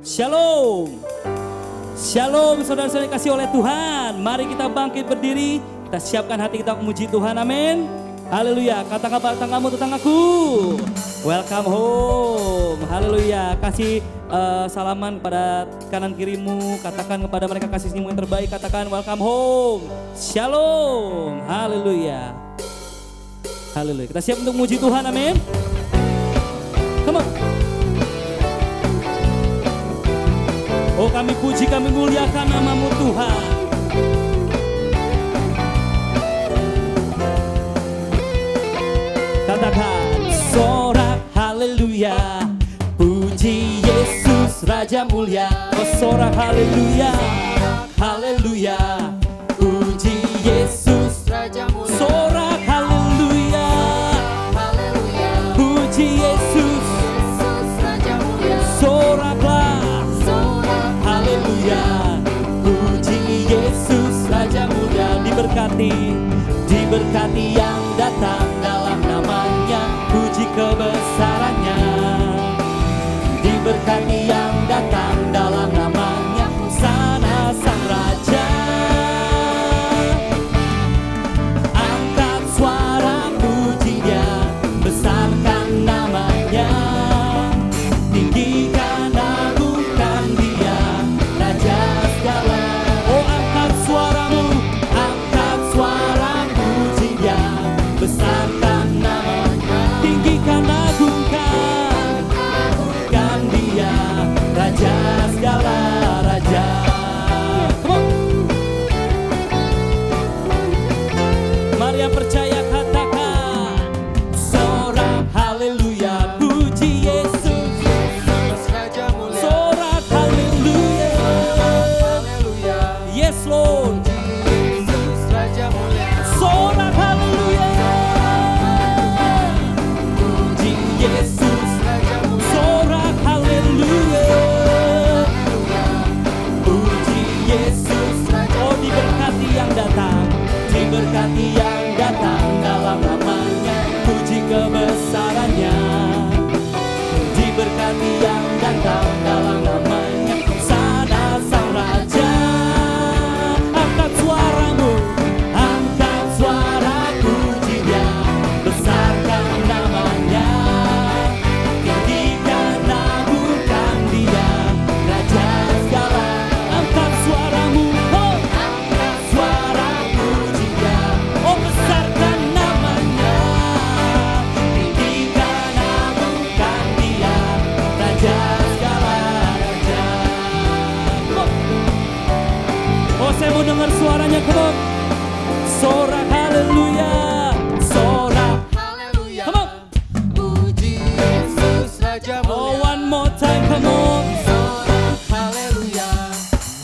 Shalom. Shalom saudara-saudara yang kasih oleh Tuhan. Mari kita bangkit berdiri. Kita siapkan hati kita memuji Tuhan. Amin. Haleluya. Katakan pada tetanggamu, tetanggaku, welcome home. Haleluya. Kasih salaman kepada kanan kirimu. Katakan kepada mereka kasih senyum yang terbaik. Katakan welcome home. Shalom. Haleluya. Haleluya. Kita siap untuk memuji Tuhan. Amin. Come on. Oh, kami puji, kami muliakan nama-Mu Tuhan. Katakan sorak haleluya, puji Yesus Raja mulia. Oh, sorak haleluya, haleluya, puji Yesus Raja mulia. Sorak haleluya, haleluya, puji Yesus Raja mulia. Soraklah, haleluya, puji Yesus Raja mulia. Diberkati yang datang dalam namanya, puji kebesarannya. Diberkati yang datang dalam namanya, sana sang Raja. Angkat suara pujinya, besarkan namanya. Tinggikan agungkan dia, Raja segala. Oh, angkat suaramu, angkat suara pujinya, besarkan namanya. Tinggikan agungkan dia, Raja segala raja. Come on. Mari yang percaya katakan sorak haleluya, puji Yesus Raja mulia. Sorak haleluya, haleluya, yes Lord, Yesus Raja mulia. Sorak haleluya, puji Yesus Raja mulia. Sorak haleluya, puji Yesus Raja. Oh, diberkati yang datang, diberkati yang datang dalam namanya, puji kebesarannya. Diberkati yang datang dalam namanya, sana sang Raja. Angkat suaramu, angkat suara pujinya, besarkan namanya. Tinggikan agungkan dia, Raja segala. Angkat suaramu, oh, angkat suara pujinya, oh, besarkan namanya. Tinggikan agungkan dia, Raja segala raja. Oh, saya mau dengar suaranya, come on. Sorak haleluya, sorak Haleluya, come on. puji Yesus Raja Oh, mulia. one more time, come on. Sorak haleluya,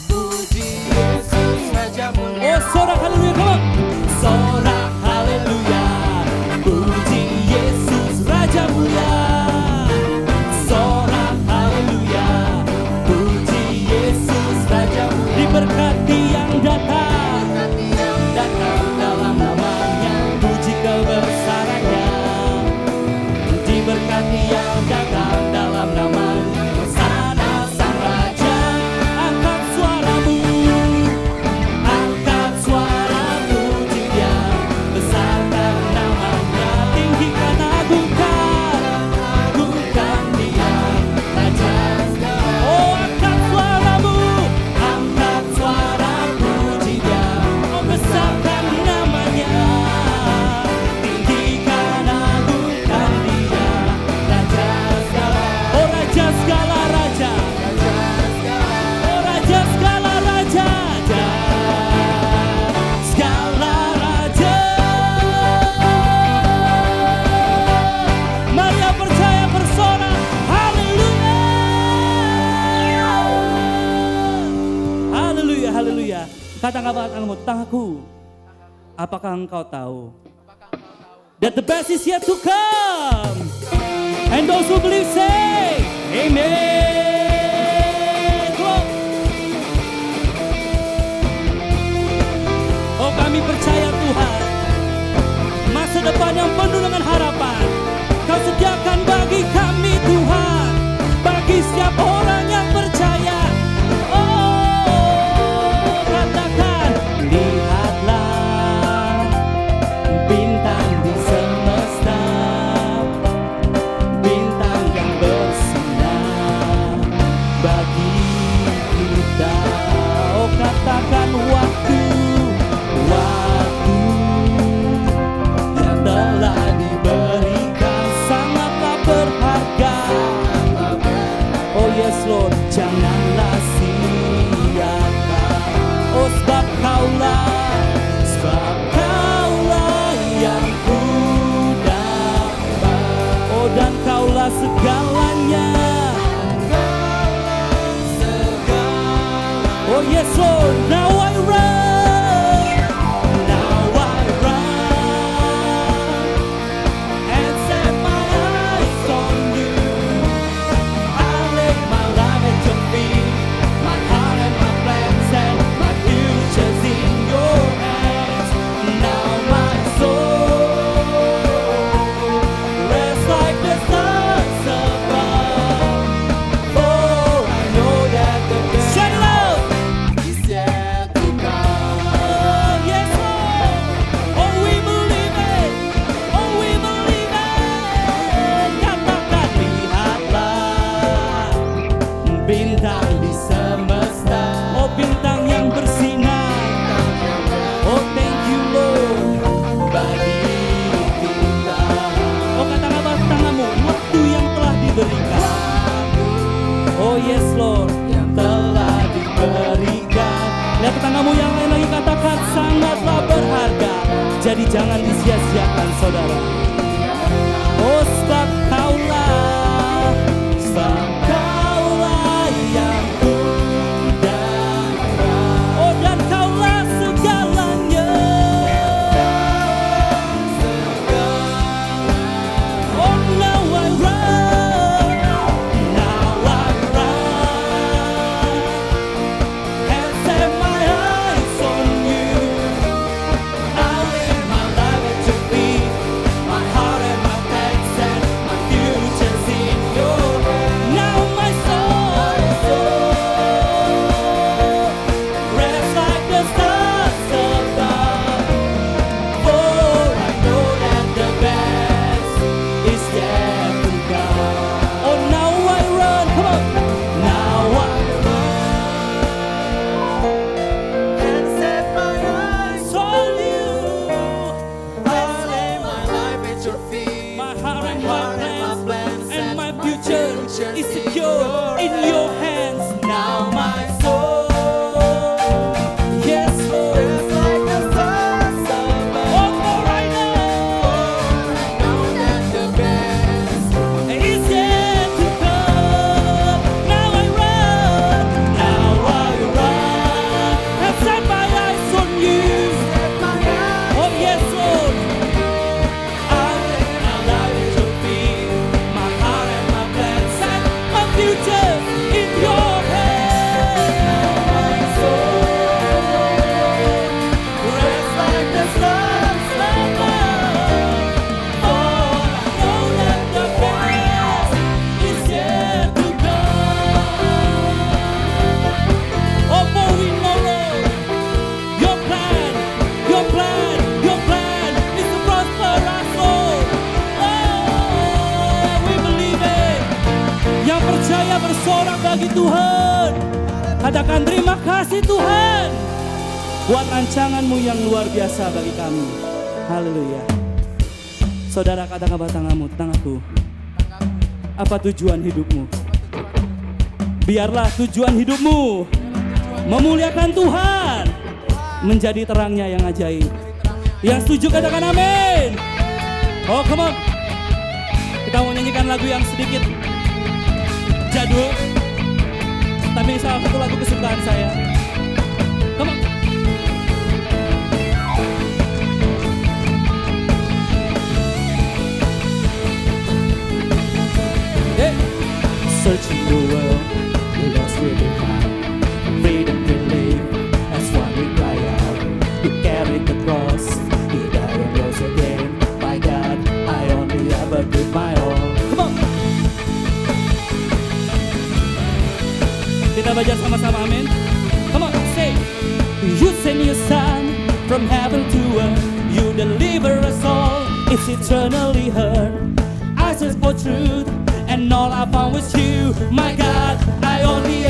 puji Yesus Raja mulia. Oh, sorak haleluya, come on. Sorak haleluya, puji Yesus Raja mulia. Sorak haleluya, puji Yesus Raja mulia. Diberkati yang datang, Berkati yang datang dalam namanya, puji kebesarannya. Diberkati yang datang dalam namanya, sana sang Raja. Angkat suaramu, angkat suara pujinya, besarkan namanya. Tinggikan agungkan dia, Raja segala. Oh, angkat suaramu, angkat suara pujinya, oh, besarkan namanya. Tinggikan agungkan dia, Raja segala. Oh, Raja segala raja, oh, Raja segala raja, segala raja. Mari yang percaya bersorak haleluya, haleluya, haleluya. Katakan katakanmu, tetanggaku, apakah engkau tahu that the best is yet to come? And those who believe say amen. Come on. Oh, kami percaya Tuhan, masa depan yang penuh dengan harapan Kau sediakan bagi kami Tuhan, bagi setiap orang yang percaya. bagi kita. Oh katakan waktu yang telah diberikan sangatlah berharga. Oh yes Lord, janganlah sia-siakan. Oh sebab kaulah yang ku dapat. Oh dan kaulah segalanya. Oh yes Lord, now I run, and set my eyes on you. I lay my life at your feet, my heart and my plans and my future's in your hands. Now my soul rests like the stars above. For I know that the best is yet to come. Oh yes Lord, oh we believe it, oh we believe it. Katakan lihatlah bintang di semesta, oh bintang yang bersinar. Oh thank you Lord bagi kita. Oh katakan bapak tanganmu, waktu yang telah diberikan. Oh yes Lord, yang telah diberikan. Lihat tetanggamu yang lain lagi, katakan sangatlah berharga. Jadi jangan disia-siakan saudara. Oh sebab kaulah yang ku dapat. Oh dan kaulah segalanya. Oh now I run, and set my eyes on you. I lay my life at your feet, my heart and my plans and my future's in your hands. Now my soul rests like the stars above. For I know that the best is yet to come. Oh now I run, come on. Now I run And set my eyes on you. I lay my life at your feet. My heart and my my plans plans and my future is secure in your hands. Now my soul, yes Lord. Rests like the stars above. Oh for I Know that the best know is yet to come. Now I run, and set my eyes on you. set my eyes. Oh yes Lord, I lay my life at your feet, my heart and my plans and my future in your hands. My soul Rests like the stars above. Oh, I know that the best is yet to come. Oh, for we know, Lord, your plan is to prosper our soul. Oh, we believe it. Yang percaya bersorak bagi Tuhan. Katakan terima kasih Tuhan buat rancanganmu yang luar biasa bagi kami. Haleluya. Saudara, katakan pada tanganmu, tanganku. Apa tujuan hidupmu? Biarlah tujuan hidupmu memuliakan Tuhan, menjadi terangnya yang ajaib. Yang setuju katakan amin. Oh come on, kita mau nyanyikan lagu yang sedikit jadul, tapi salah satu lagu kesukaan saya. Come on. Hey. Searching the world, lost will be found. Freedom to live, that's why we cry out. You carried the cross, you died and rose again. My God, I only ever give my all. Come on. Kita belajar sama-sama, amin. Come on, say. You send your son from heaven to earth. You deliver us all, it's eternally heard. I search for truth, and all I found was you. My God, I only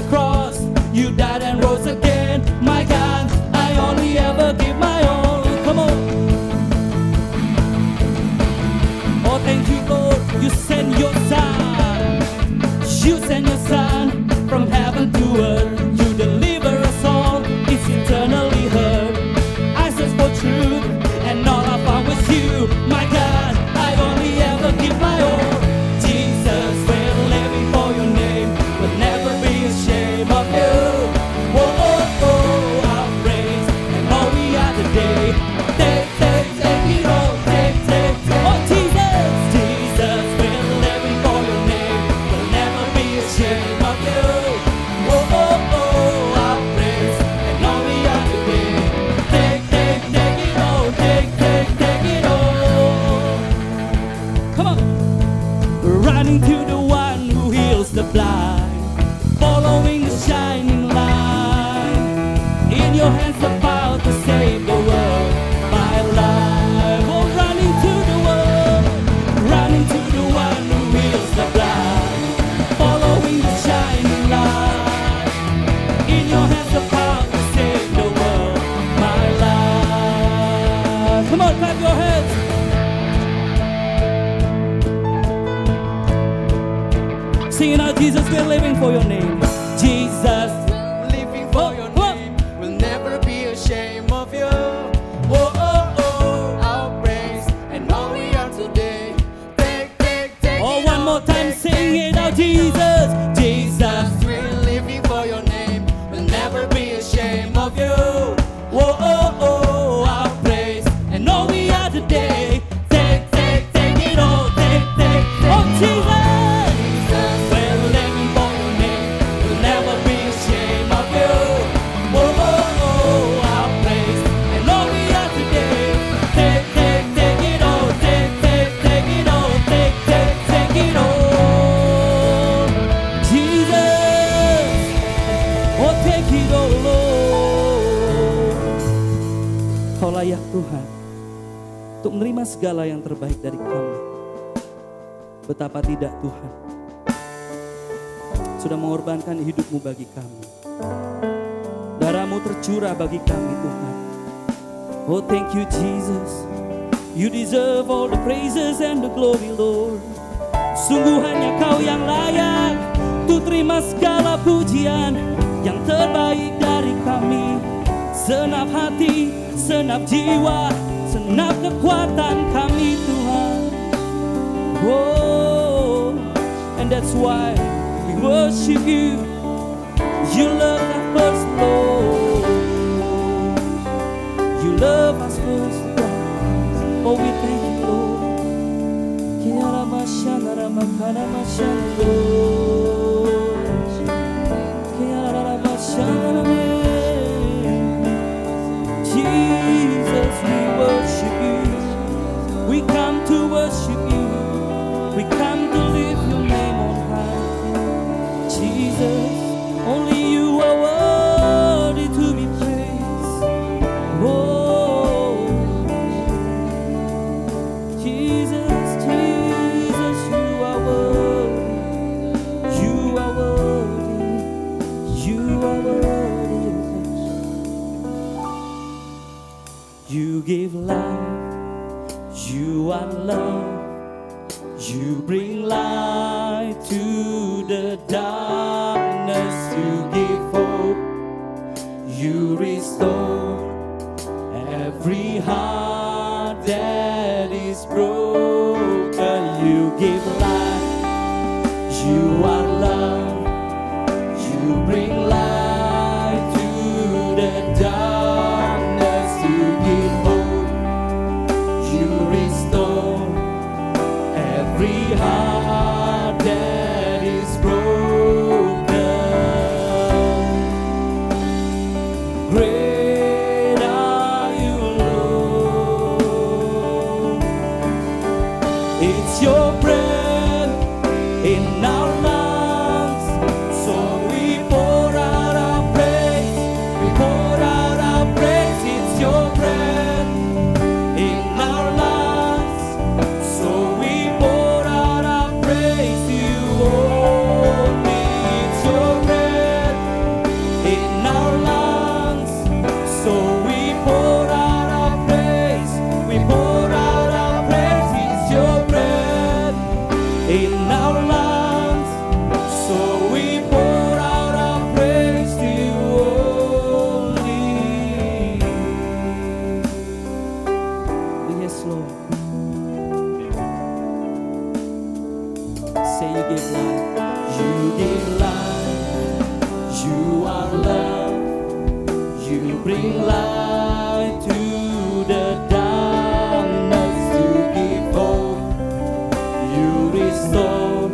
the cross, you died and rose again. My God, I only ever give my all. Come on. Oh, thank you, Lord. You sent your son. You sent your son from heaven to earth. You deliver us all. It's eternally heard. I search for truth, and all I found was you. My God, I only ever give my all. Jesus, we're living for your name. We'll never be ashamed of you. Oh, oh, oh, our praise, and all we are today. Take it all, take. Oh, Jesus, Jesus, we're living for your name. We'll never be ashamed of you. Oh, oh, oh, our praise, and all we are today. Take it all, take it all. Come on. Running to the one who heals the blind, following the shining light. In your hands the power to save the world, my life. Oh, running to the one who heals the blind, following the shining light. In your hands the power to save the world, my life. Come on, clap your hands. Singing out, Jesus, we're living for your name. Jesus, Living for your name, we'll never be ashamed of you. Oh, oh, oh, our praise, and all we are today. Take oh, it one all, more time, take sing it out, Jesus, Jesus. We're living for your name, we'll never be ashamed of you. Oh, oh, oh, our praise, and all we are today. Take it all, take. Oh, Jesus. We're living for your name, we'll never be ashamed of you. Oh, oh, oh, our praise, and all we are today. Take it all, take it all, take it all. Jesus, oh take it all, Lord. Kau layak Tuhan untuk menerima segala yang terbaik dari kami. Betapa tidak Tuhan sudah mengorbankan hidupmu bagi kami. Darahmu tercurah bagi kami Tuhan. Oh thank you Jesus. You deserve all the praises and the glory Lord. Sungguh hanya kau yang layak untuk terima segala pujian yang terbaik dari kami. Senap hati, senap jiwa, senap kekuatan kami Tuhan. Oh, and that's why we worship you. You love us first, Lord. You love us first, Lord. Oh, we thank you, Lord. Kiara mashana ramakana mashana, Lord. Kiara mashana ramakana. Jesus, we worship you. We come to worship you. We come to lift your name on high. Jesus, only you are worthy to be praised. Oh, Jesus, Jesus, you are worthy. You are worthy. You are worthy. You give life. You are love. You bring light to the darkness. You give hope. You restore every heart that is broken. You give light. You are love. You bring light to the darkness. You give hope. You restore every heart that is broken. Great bring light to the darkness, to give hope. You restore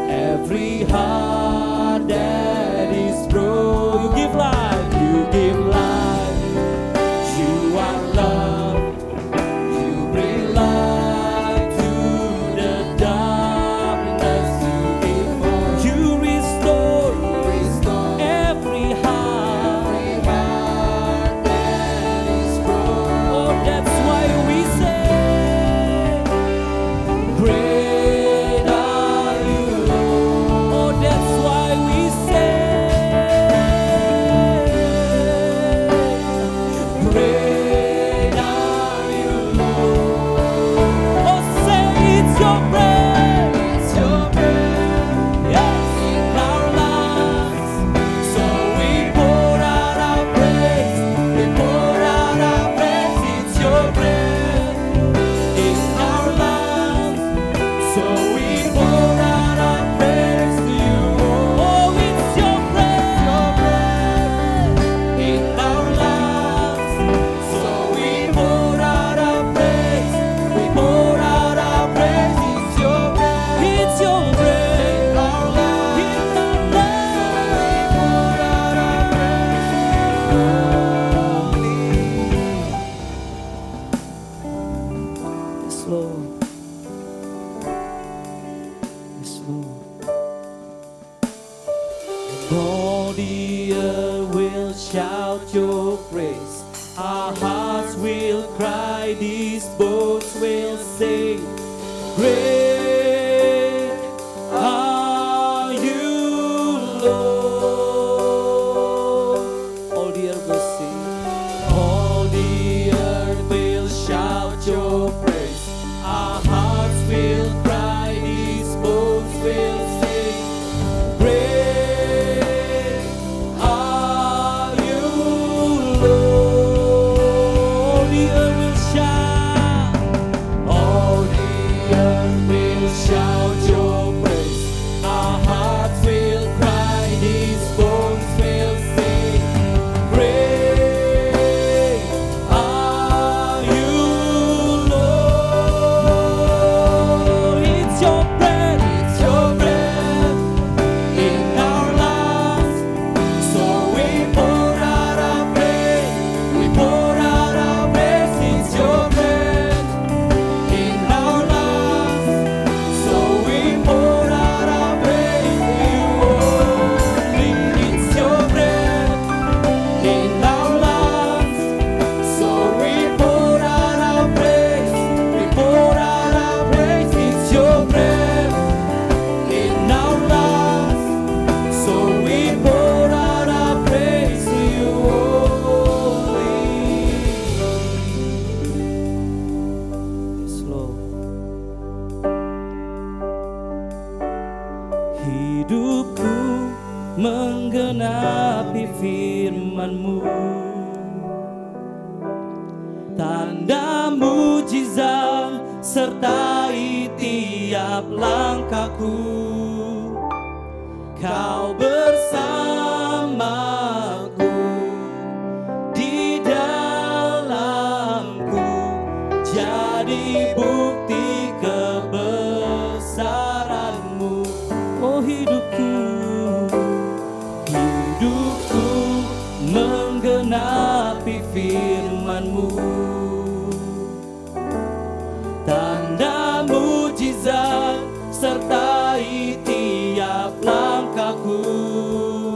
every heart that is broken. You give life, you give life. You are love. You bring light to the darkness, to give hope. You restore every heart that is broken. Oh, that's why we say, great are you, Lord. Oh, that's why we say, great are you, Lord. Oh, say it's your breath, yes, in our lives. So we pour out our praise, we pour out our praise. It's your breath in our lives. So we pour out our praise to you. Oh, it's your breath in our lives. So we pour out our praise, we pour out our praise. It's your breath in our lives. We pour out our praise. Yes, Lord. Yes, Lord. All the earth will shout your praise. Our hearts will cry, these boats will sing. Great are you, Lord. All the earth will sing. All the earth will shout your praise. Our hearts will cry, these boats will sing. Great are you, Lord. The earth will shout. All the earth will shout your praise. Our hearts will cry, these bones will sing. Great are you, Lord. It's your breath in our lives. So we pour out our praise, we pour out our praise. It's your breath in our lives. So we pour out our praise to you only. It's your breath in our lives. So we pour out our praise, we pour out our praise. It's your breath in our lives. So we pour out our praise to you only. Yes, Lord. Hidupku menggenapi firman-Mu. Tanda mujizat sertai tiap langkahku. Kau bersamaku di dalamku, jadi bukti kebesaran-Mu. Oh, hidupku menggenapi firman-Mu. Tanda mujizat sertai tiap langkahku.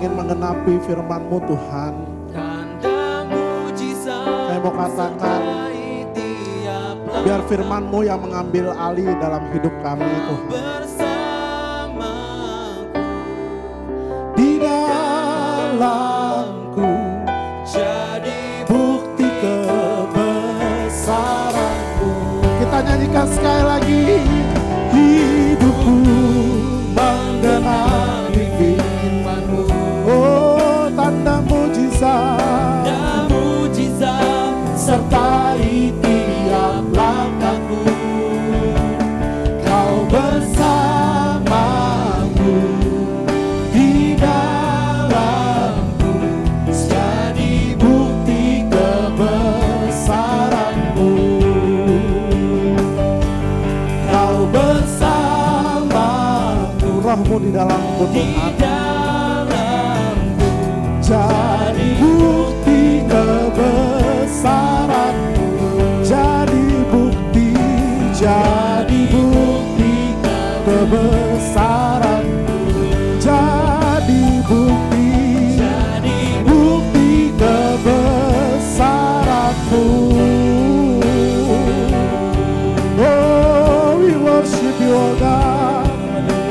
ingin menggenapi firman-Mu Tuhan. Tanda mujizat Saya mau katakan, sertai tiap langkah biar firman-Mu yang mengambil alih dalam hidup kami Tuhan. bersamaku. Di dalamku Jadi bukti kebesaran-Mu. Kita nyanyikan sekali lagi. Hidupku menggenapi firman-Mu, oh tanda mujizat tanda mujizat sertai tiap langkahku. Kau bersamaku di dalamku, jadi bukti kebesaran-Mu. Kau bersamaku, roh-Mu di dalamku di Tuhan, dalamku. jadi bukti kebesaran-Mu. Jadi bukti kebesaran-Mu. Jadi bukti kebesaran-Mu. Oh, we worship you, oh God.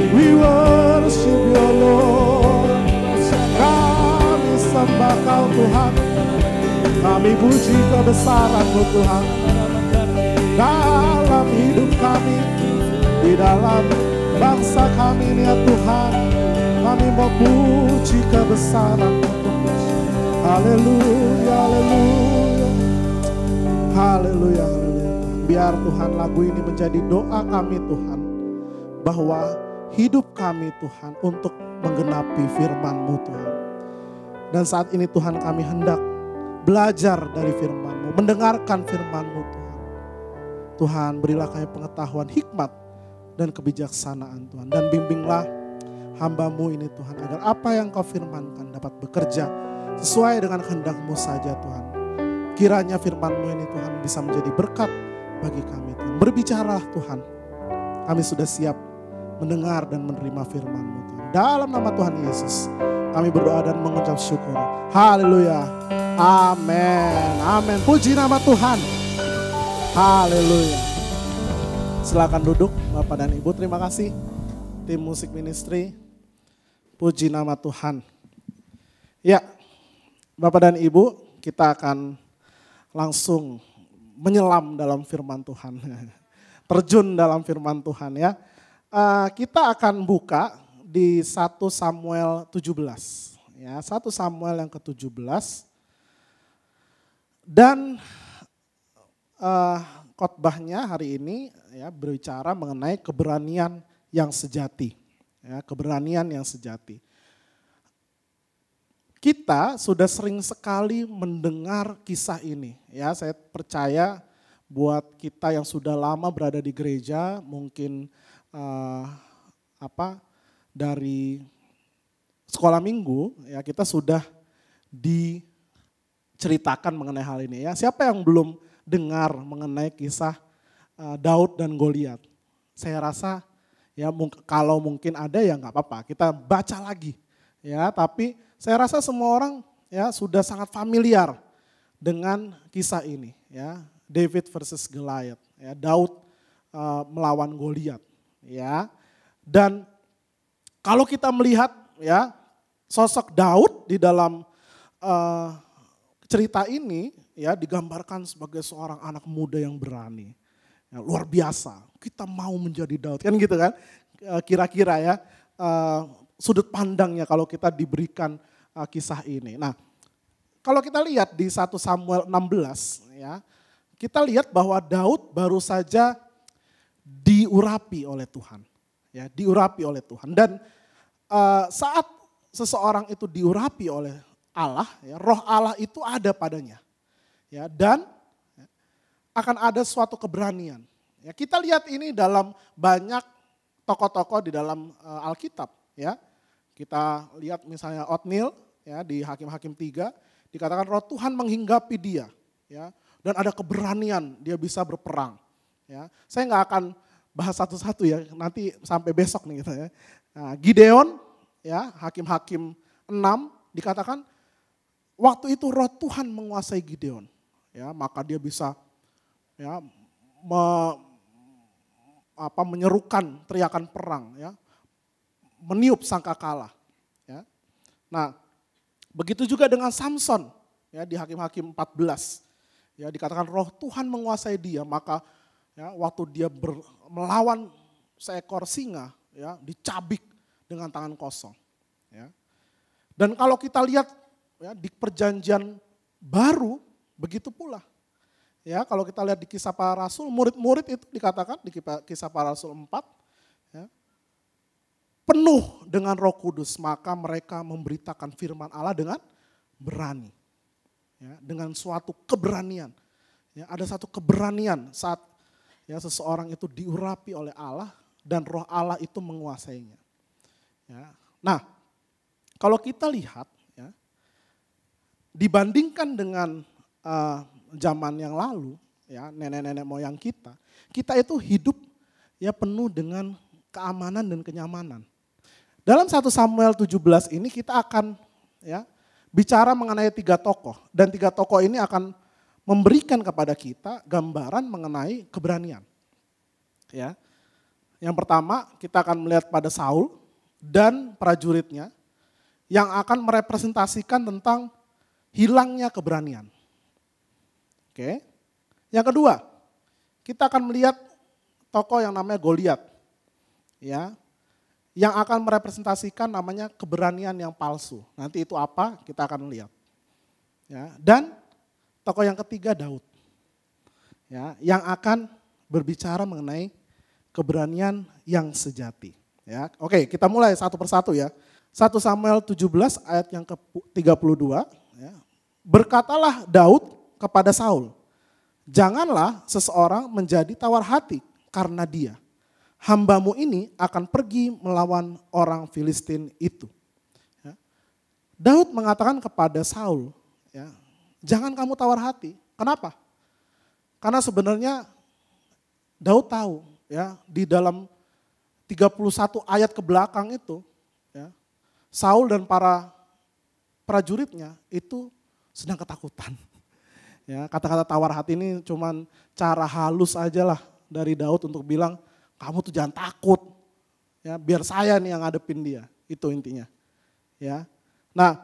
We worship you, Lord. Kami sembah Kau Tuhan. Kami puji kebesaran-Mu Tuhan. Dalam hidup kami, di dalam bangsa kami ini ya Tuhan, kami mau puji kebesaran-Mu Tuhan. Haleluya, haleluya. Haleluya, haleluya. Biar Tuhan lagu ini menjadi doa kami Tuhan, bahwa hidup kami Tuhan untuk menggenapi firman-Mu Tuhan. Dan saat ini Tuhan kami hendak belajar dari firman-Mu, mendengarkan firman-Mu Tuhan. Tuhan berilah kami pengetahuan, hikmat, dan kebijaksanaan Tuhan. Dan bimbinglah hamba-Mu ini Tuhan, agar apa yang Kau firmankan dapat bekerja sesuai dengan kehendak-Mu saja Tuhan. Kiranya firman-Mu ini Tuhan bisa menjadi berkat bagi kami Tuhan. Berbicaralah Tuhan, kami sudah siap mendengar dan menerima firman-Mu Tuhan. Dalam nama Tuhan Yesus kami berdoa dan mengucap syukur. Haleluya. Amin. Amin. Puji nama Tuhan. Haleluya. Silakan duduk Bapak dan Ibu. Terima kasih tim musik ministry. Puji nama Tuhan. Ya, Bapak dan Ibu, kita akan langsung menyelam dalam firman Tuhan. Terjun dalam firman Tuhan ya. Kita akan buka di 1 Samuel 17. Ya, 1 Samuel yang ke-17. Dan khotbahnya hari ini ya berbicara mengenai keberanian yang sejati. Ya, keberanian yang sejati. Kita sudah sering sekali mendengar kisah ini. Ya, saya percaya buat kita yang sudah lama berada di gereja, mungkin dari sekolah minggu, ya kita sudah diceritakan mengenai hal ini. Ya, siapa yang belum dengar mengenai kisah Daud dan Goliat? Saya rasa ya kalau mungkin ada ya nggak apa-apa, kita baca lagi. Ya, tapi saya rasa semua orang ya sudah sangat familiar dengan kisah ini. Ya, David versus Goliath. Ya, Daud melawan Goliat. Ya, dan kalau kita melihat ya sosok Daud di dalam cerita ini ya digambarkan sebagai seorang anak muda yang berani. Ya, luar biasa, kita mau menjadi Daud kan gitu kan. Kira-kira ya sudut pandangnya kalau kita diberikan kisah ini. Nah, kalau kita lihat di 1 Samuel 16 ya, kita lihat bahwa Daud baru saja diurapi oleh Tuhan. Ya, diurapi oleh Tuhan. Dan saat seseorang itu diurapi oleh Allah, ya, roh Allah itu ada padanya. Ya, dan akan ada suatu keberanian. Ya, kita lihat ini dalam banyak tokoh-tokoh di dalam Alkitab. Ya. Kita lihat misalnya Otniel ya, di Hakim-Hakim 3, dikatakan roh Tuhan menghinggapi dia. Ya, dan ada keberanian dia bisa berperang. Ya, saya nggak akan bahas satu-satu ya, nanti sampai besok nih gitu ya. Nah, Gideon, ya Hakim-Hakim 6 dikatakan waktu itu roh Tuhan menguasai Gideon. Ya, maka dia bisa ya menyerukan teriakan perang, ya, meniup sangkakala. Ya. Nah, begitu juga dengan Samson, ya, di Hakim-Hakim 14, ya, dikatakan roh Tuhan menguasai dia, maka ya, waktu dia melawan seekor singa, ya, dicabik dengan tangan kosong. Ya. Dan kalau kita lihat ya, di perjanjian baru begitu pula. Ya, kalau kita lihat di Kisah Para Rasul, murid-murid itu dikatakan di Kisah Para Rasul 4, ya, penuh dengan Roh Kudus, maka mereka memberitakan firman Allah dengan berani. Ya, dengan suatu keberanian. Ya, ada satu keberanian saat ya, seseorang itu diurapi oleh Allah dan Roh Allah itu menguasainya. Ya. Nah, kalau kita lihat, ya, dibandingkan dengan zaman yang lalu, ya, nenek-nenek moyang kita itu hidup ya penuh dengan keamanan dan kenyamanan. Dalam 1 Samuel 17 ini kita akan ya bicara mengenai 3 tokoh, dan 3 tokoh ini akan memberikan kepada kita gambaran mengenai keberanian. Ya. Yang pertama kita akan melihat pada Saul dan prajuritnya yang akan merepresentasikan tentang hilangnya keberanian. Oke. Yang kedua, kita akan melihat tokoh yang namanya Goliat. Ya. Yang akan merepresentasikan namanya keberanian yang palsu. Nanti itu apa? Kita akan lihat. Ya. Dan tokoh yang ketiga Daud. Ya, yang akan berbicara mengenai keberanian yang sejati. Ya. Oke, kita mulai satu persatu ya. 1 Samuel 17 ayat yang ke-32. Ya. Berkatalah Daud kepada Saul, janganlah seseorang menjadi tawar hati karena dia. Hambamu ini akan pergi melawan orang Filistin itu. Ya. Daud mengatakan kepada Saul, ya, jangan kamu tawar hati. Kenapa? Karena sebenarnya Daud tahu, ya, di dalam 31 ayat ke belakang itu, ya, Saul dan para prajuritnya itu sedang ketakutan. Ya, kata-kata tawar hati ini cuman cara halus aja lah dari Daud untuk bilang, kamu tuh jangan takut, ya, biar saya nih yang ngadepin dia, itu intinya. Ya, nah,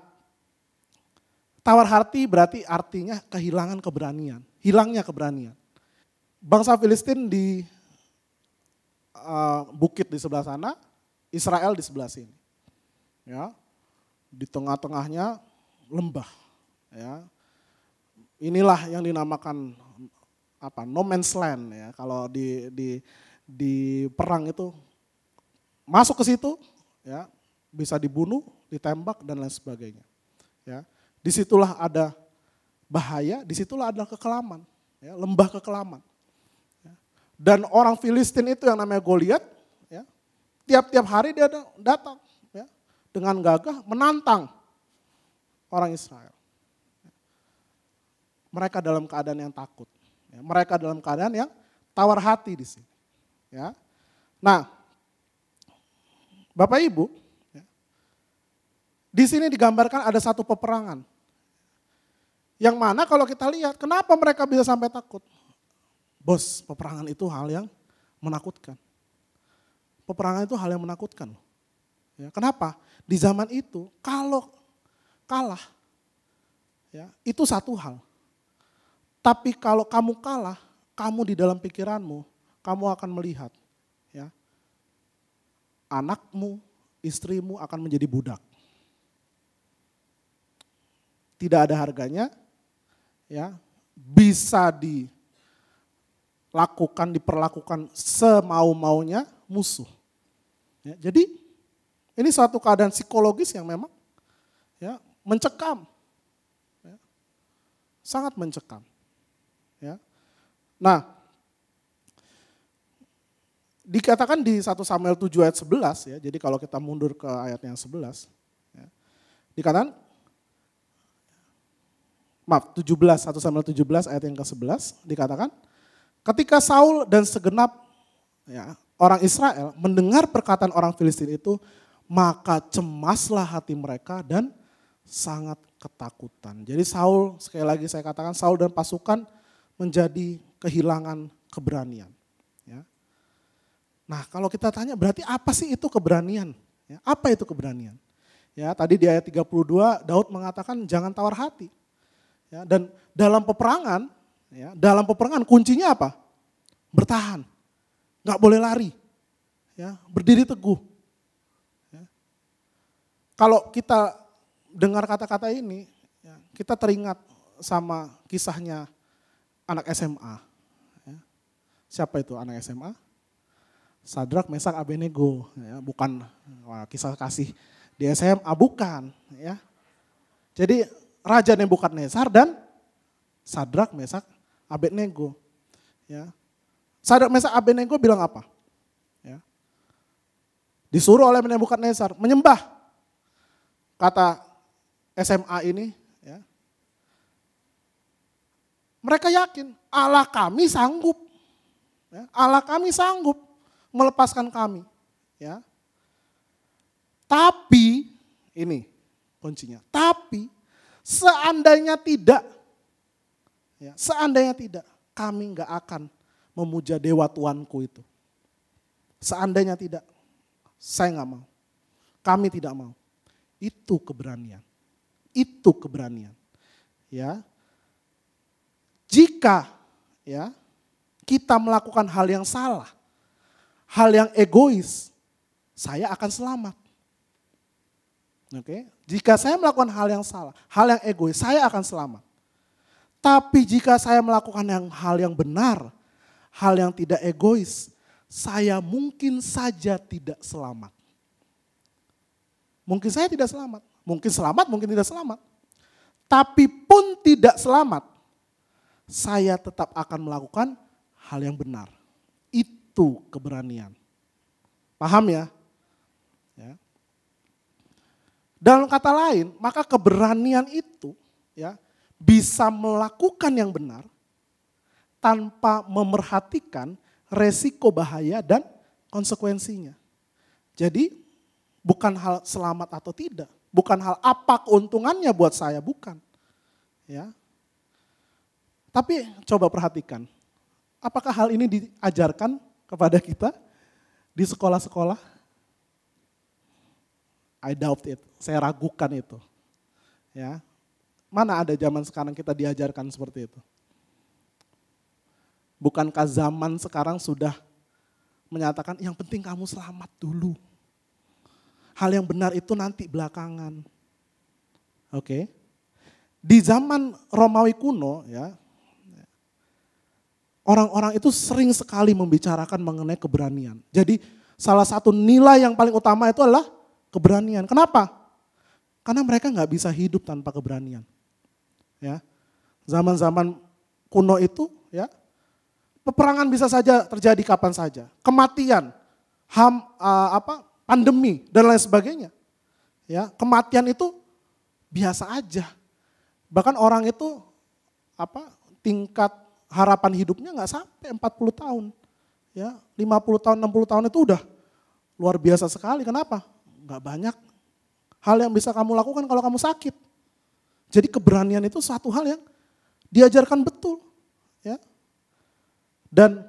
tawar hati berarti artinya kehilangan keberanian, hilangnya keberanian. Bangsa Filistin di bukit di sebelah sana, Israel di sebelah sini. Ya, di tengah-tengahnya lembah. Ya. Inilah yang dinamakan no man's land, ya. Kalau di perang itu masuk ke situ, ya, bisa dibunuh, ditembak dan lain sebagainya. Ya. Disitulah ada bahaya, disitulah ada kekelaman, ya, lembah kekelaman. Ya. Dan orang Filistin itu yang namanya Goliat, ya, tiap-tiap hari dia datang, ya, dengan gagah menantang orang Israel. Mereka dalam keadaan yang takut. Ya, mereka dalam keadaan yang tawar hati di sini. Ya. Nah, Bapak Ibu, ya, di sini digambarkan ada satu peperangan. Yang mana kalau kita lihat, kenapa mereka bisa sampai takut? Bos, peperangan itu hal yang menakutkan. Peperangan itu hal yang menakutkan. Ya, kenapa? Di zaman itu, kalau kalah, ya, itu satu hal. Tapi kalau kamu kalah, kamu di dalam pikiranmu, kamu akan melihat, ya, anakmu, istrimu akan menjadi budak. Tidak ada harganya, ya, bisa diperlakukan semau-maunya musuh. Ya, jadi ini suatu keadaan psikologis yang memang, ya, mencekam, ya, sangat mencekam. Ya. Nah, dikatakan di 1 Samuel 7 ayat 11, ya, jadi kalau kita mundur ke ayat yang 11, ya, dikatakan, 1 Samuel 17 ayat yang ke-11 dikatakan, ketika Saul dan segenap, ya, orang Israel mendengar perkataan orang Filistin itu, maka cemaslah hati mereka dan sangat ketakutan. Jadi Saul, sekali lagi saya katakan, Saul dan pasukan menjadi kehilangan keberanian. Ya. Nah kalau kita tanya berarti apa sih itu keberanian? Ya, apa itu keberanian? Ya, tadi di ayat 32 Daud mengatakan jangan tawar hati. Ya, dan dalam peperangan kuncinya apa? Bertahan, nggak boleh lari, ya, berdiri teguh. Ya. Kalau kita dengar kata-kata ini, ya, kita teringat sama kisahnya anak SMA. Ya. Siapa itu anak SMA? Sadrak, Mesak, Abednego, ya, bukan kisah kasih di SMA, bukan. Ya. Jadi Raja Nebukadnezar dan Sadrak, Mesak, Abednego. Ya. Sadrak, Mesak, Abednego bilang apa? Ya. Disuruh oleh Nebukadnezar menyembah. Kata SMA ini, ya. Mereka yakin Allah kami sanggup. Ya. Allah kami sanggup melepaskan kami. Ya. Tapi, ini kuncinya, tapi seandainya tidak, ya, seandainya tidak, kami nggak akan memuja dewa tuanku itu. Seandainya tidak, saya nggak mau. Kami tidak mau. Itu keberanian. Itu keberanian. Ya. Jika ya kita melakukan hal yang salah, hal yang egois, saya akan selamat. Oke, jika saya melakukan hal yang salah, hal yang egois, saya akan selamat. Tapi jika saya melakukan hal yang benar, hal yang tidak egois, saya mungkin saja tidak selamat. Mungkin saya tidak selamat, mungkin selamat, mungkin tidak selamat. Tapi pun tidak selamat, saya tetap akan melakukan hal yang benar. Itu keberanian. Paham ya? Ya. Dalam kata lain, maka keberanian itu ya bisa melakukan yang benar tanpa memerhatikan resiko bahaya dan konsekuensinya. Jadi bukan hal selamat atau tidak, bukan hal apa keuntungannya buat saya, bukan. Ya. Tapi coba perhatikan, apakah hal ini diajarkan kepada kita di sekolah-sekolah? I doubt it, saya ragukan itu. Ya. Mana ada zaman sekarang kita diajarkan seperti itu? Bukankah zaman sekarang sudah menyatakan yang penting kamu selamat dulu. Hal yang benar itu nanti belakangan. Oke. Di zaman Romawi kuno ya, orang-orang itu sering sekali membicarakan mengenai keberanian. Jadi salah satu nilai yang paling utama itu adalah keberanian. Kenapa? Karena mereka nggak bisa hidup tanpa keberanian. Ya, zaman-zaman kuno itu ya, peperangan bisa saja terjadi kapan saja. Kematian, pandemi dan lain sebagainya. Ya, kematian itu biasa aja. Bahkan orang itu tingkat harapan hidupnya nggak sampai 40 tahun. Ya, 50 tahun, 60 tahun itu udah luar biasa sekali. Kenapa? Nggak banyak hal yang bisa kamu lakukan kalau kamu sakit. Jadi keberanian itu satu hal yang diajarkan betul. Ya. Dan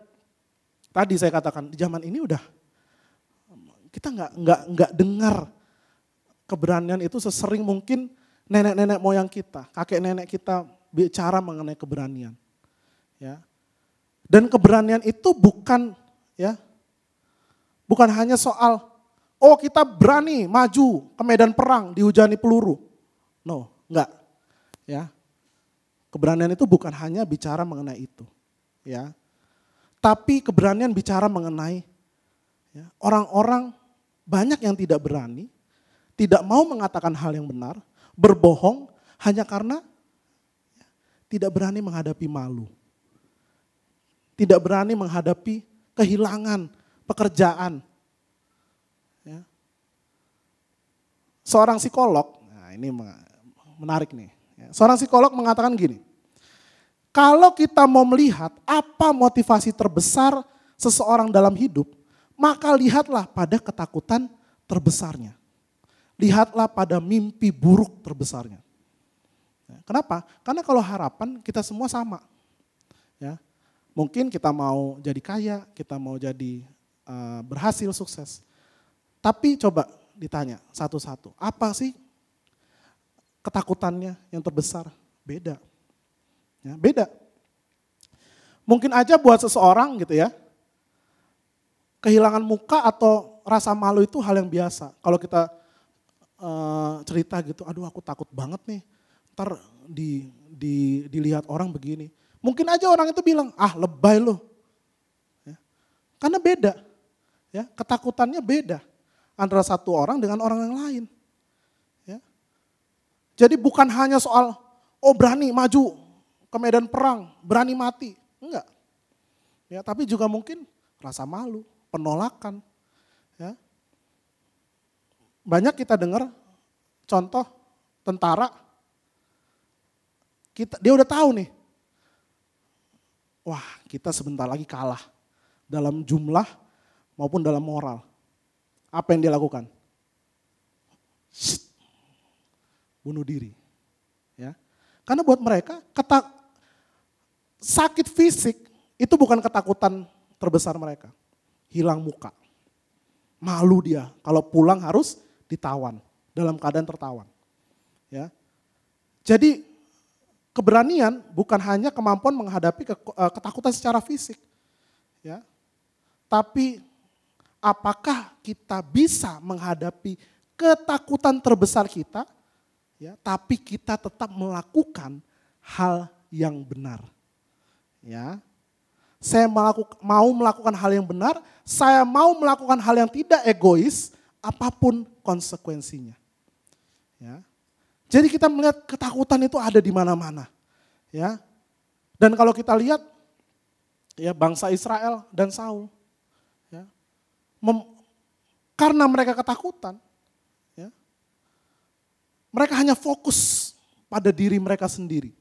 tadi saya katakan di zaman ini udah kita nggak dengar keberanian itu sesering mungkin nenek-nenek moyang kita, kakek nenek kita bicara mengenai keberanian. Ya. Dan keberanian itu bukan hanya soal kita berani maju ke medan perang dihujani peluru. No, enggak. Ya. Keberanian itu bukan hanya bicara mengenai itu. Ya. Tapi keberanian bicara mengenai orang-orang banyak yang tidak berani, tidak mau mengatakan hal yang benar, berbohong hanya karena tidak berani menghadapi malu. Tidak berani menghadapi kehilangan pekerjaan. Ya. Seorang psikolog, nah ini menarik nih. Seorang psikolog mengatakan gini, kalau kita mau melihat apa motivasi terbesar seseorang dalam hidup, maka lihatlah pada ketakutan terbesarnya. lihatlah pada mimpi buruk terbesarnya. Ya, kenapa? Karena kalau harapan kita semua sama. Ya, mungkin kita mau jadi kaya, kita mau jadi berhasil, sukses. Tapi coba ditanya satu-satu, apa sih ketakutannya yang terbesar? Beda. Ya, beda. Mungkin aja buat seseorang gitu ya, kehilangan muka atau rasa malu itu hal yang biasa. Kalau kita cerita gitu, aduh aku takut banget nih, ntar dilihat orang begini. Mungkin aja orang itu bilang, ah lebay lo. Ya. Karena beda, ya, ketakutannya beda antara satu orang dengan orang yang lain. Ya. Jadi bukan hanya soal, oh berani maju ke medan perang, berani mati. Enggak. Ya, tapi juga mungkin rasa malu, penolakan. Ya. Banyak kita dengar contoh tentara, dia udah tahu nih, wah kita sebentar lagi kalah dalam jumlah maupun dalam moral. Apa yang dia lakukan? Bunuh diri. Ya. Karena buat mereka sakit fisik itu bukan ketakutan terbesar mereka. Hilang muka. Malu dia kalau pulang harus ditawan dalam keadaan tertawan. Ya. Jadi keberanian bukan hanya kemampuan menghadapi ketakutan secara fisik. Ya. Tapi apakah kita bisa menghadapi ketakutan terbesar kita, ya, tapi kita tetap melakukan hal yang benar. Ya. Saya mau melakukan hal yang benar, saya mau melakukan hal yang tidak egois, apapun konsekuensinya. Ya. Jadi kita melihat ketakutan itu ada di mana-mana. Ya. Dan kalau kita lihat ya bangsa Israel dan Saul, ya, karena mereka ketakutan, ya, mereka hanya fokus pada diri mereka sendiri.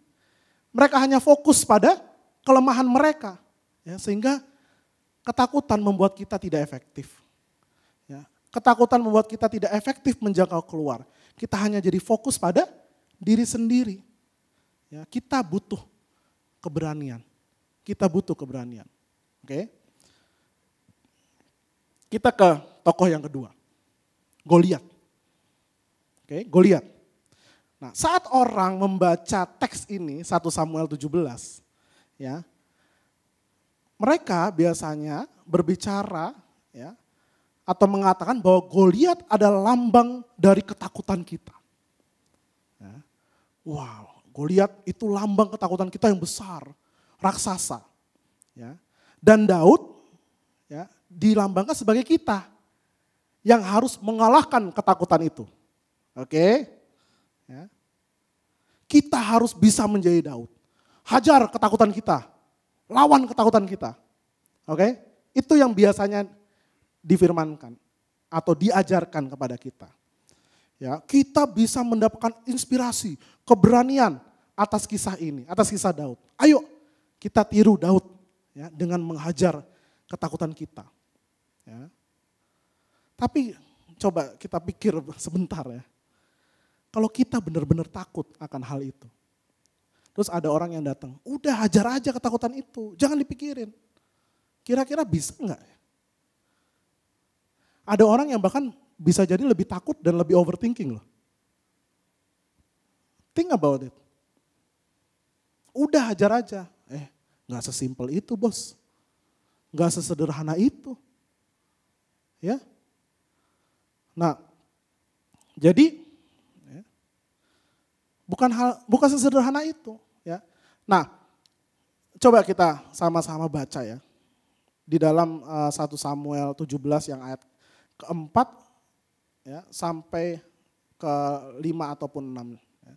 Mereka hanya fokus pada kelemahan mereka, ya, sehingga ketakutan membuat kita tidak efektif. Ya, ketakutan membuat kita tidak efektif menjangkau keluar. Kita hanya jadi fokus pada diri sendiri. Ya, kita butuh keberanian. Kita butuh keberanian. Oke? Kita ke tokoh yang kedua. Goliat. Oke, Goliat. Nah, saat orang membaca teks ini 1 Samuel 17, ya, mereka biasanya berbicara, ya, atau mengatakan bahwa Goliat adalah lambang dari ketakutan kita. Ya. Wow, Goliat itu lambang ketakutan kita yang besar, raksasa. Ya. Dan Daud, ya, dilambangkan sebagai kita yang harus mengalahkan ketakutan itu. Oke? Ya. Kita harus bisa menjadi Daud. Hajar ketakutan kita, lawan ketakutan kita. Oke? Itu yang biasanya difirmankan atau diajarkan kepada kita. Ya, kita bisa mendapatkan inspirasi, keberanian atas kisah ini, atas kisah Daud. Ayo kita tiru Daud, ya, dengan menghajar ketakutan kita. Ya. Tapi coba kita pikir sebentar ya. Kalau kita benar-benar takut akan hal itu. Terus ada orang yang datang, udah hajar aja ketakutan itu, jangan dipikirin. Kira-kira bisa enggak? Ada orang yang bahkan bisa jadi lebih takut dan lebih overthinking loh. Think about it. Udah hajar aja. Gak sesimpel itu bos. Gak sesederhana itu. Ya. Nah, jadi ya, bukan sesederhana itu. Ya. Nah, coba kita sama-sama baca ya. Di dalam 1 Samuel 17 yang ayat keempat, ya, sampai ke-5 ataupun 6. Ya.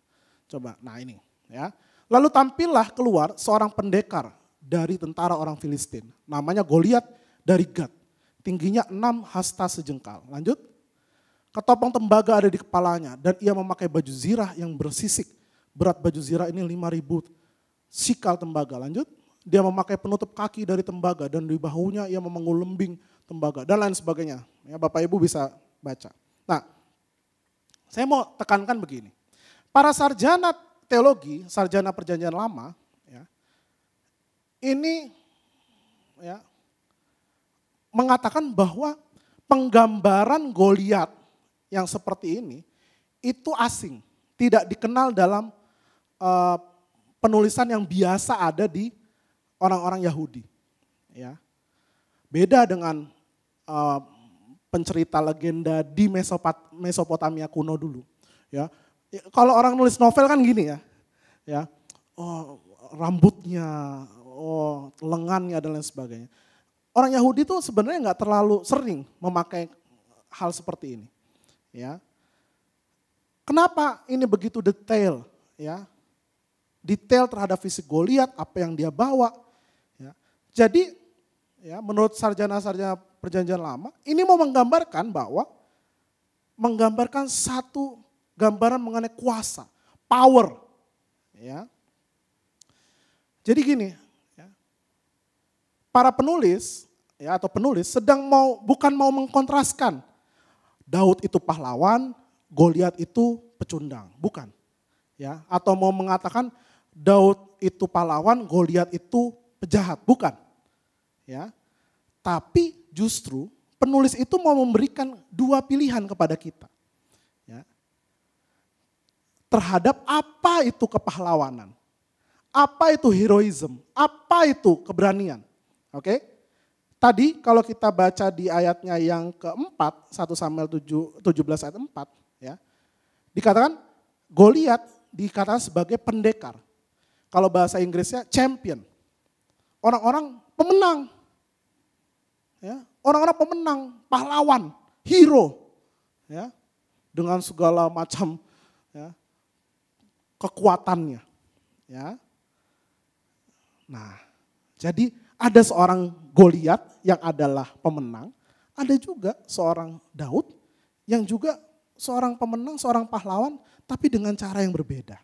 Coba, nah ini. Ya. Lalu tampillah keluar seorang pendekar dari tentara orang Filistin. Namanya Goliat dari Gat. Tingginya 6 hasta sejengkal. Lanjut. Ketopong tembaga ada di kepalanya dan ia memakai baju zirah yang bersisik. Berat baju zirah ini 5.000 sikal tembaga. Lanjut. Dia memakai penutup kaki dari tembaga dan di bahunya ia memanggul lembing tembaga dan lain sebagainya. Ya, Bapak Ibu bisa baca. Nah, saya mau tekankan begini. Para sarjana teologi, sarjana perjanjian lama, ya, ini ya, mengatakan bahwa penggambaran Goliat yang seperti ini itu asing, tidak dikenal dalam penulisan yang biasa ada di orang-orang Yahudi. Ya. Beda dengan pencerita legenda di Mesopotamia kuno dulu. Ya. Kalau orang nulis novel kan gini ya, ya, oh rambutnya, oh lengannya dan lain sebagainya. Orang Yahudi tuh sebenarnya nggak terlalu sering memakai hal seperti ini. Ya. Kenapa ini begitu detail? Ya, detail terhadap fisik Goliat, apa yang dia bawa. Ya. Jadi, ya, menurut sarjana-sarjana perjanjian lama, ini mau menggambarkan satu gambaran mengenai kuasa, power. Ya. Jadi gini, ya, para penulis ya, atau penulis bukan mau mengkontraskan Daud itu pahlawan, Goliat itu pecundang, bukan. Ya, atau mau mengatakan Daud itu pahlawan, Goliat itu pejahat, bukan. Ya. Tapi justru penulis itu mau memberikan dua pilihan kepada kita. Ya. Terhadap apa itu kepahlawanan, apa itu heroism, apa itu keberanian. Oke? Tadi kalau kita baca di ayatnya yang keempat, 1 Samuel 17 ayat 4, ya, dikatakan Goliat dikatakan sebagai pendekar. Kalau bahasa Inggrisnya champion. Orang-orang pemenang. Ya, orang-orang pemenang, pahlawan, hero. Ya, dengan segala macam ya, kekuatannya. Ya. Nah, jadi ada seorang Goliat yang adalah pemenang, ada juga seorang Daud yang juga seorang pemenang, seorang pahlawan, tapi dengan cara yang berbeda.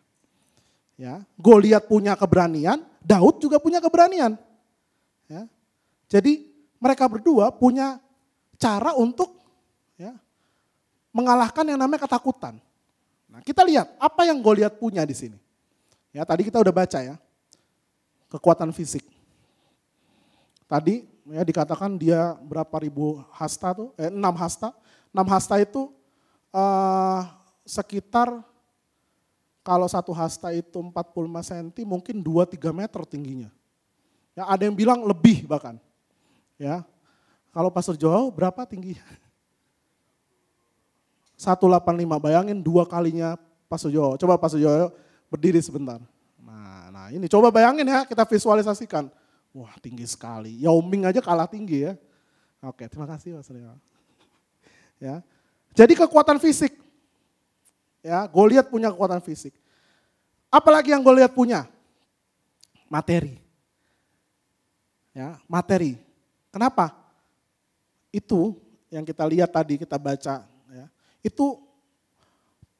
Ya, Goliat punya keberanian, Daud juga punya keberanian. Ya, jadi mereka berdua punya cara untuk ya, mengalahkan yang namanya ketakutan. Nah, kita lihat apa yang Goliat punya di sini. Ya, tadi kita udah baca ya, kekuatan fisik. Tadi ya dikatakan dia berapa ribu hasta tuh, 6 hasta. 6 hasta itu sekitar kalau satu hasta itu 45 cm mungkin 2-3 meter tingginya. Ya, ada yang bilang lebih bahkan. Ya. Kalau Pastor Joao berapa tingginya? 185, bayangin 2 kalinya Pastor Joao. Coba Pastor Joao berdiri sebentar. Nah ini coba bayangin ya, kita visualisasikan. Wah tinggi sekali, Yao Ming aja kalah tinggi ya. Oke, terima kasih Pastor Joao. Ya. Jadi kekuatan fisik. Ya, Goliat punya kekuatan fisik. Apalagi yang Goliat punya? Materi. Ya, materi. Kenapa? Itu yang kita lihat tadi, kita baca. Ya, itu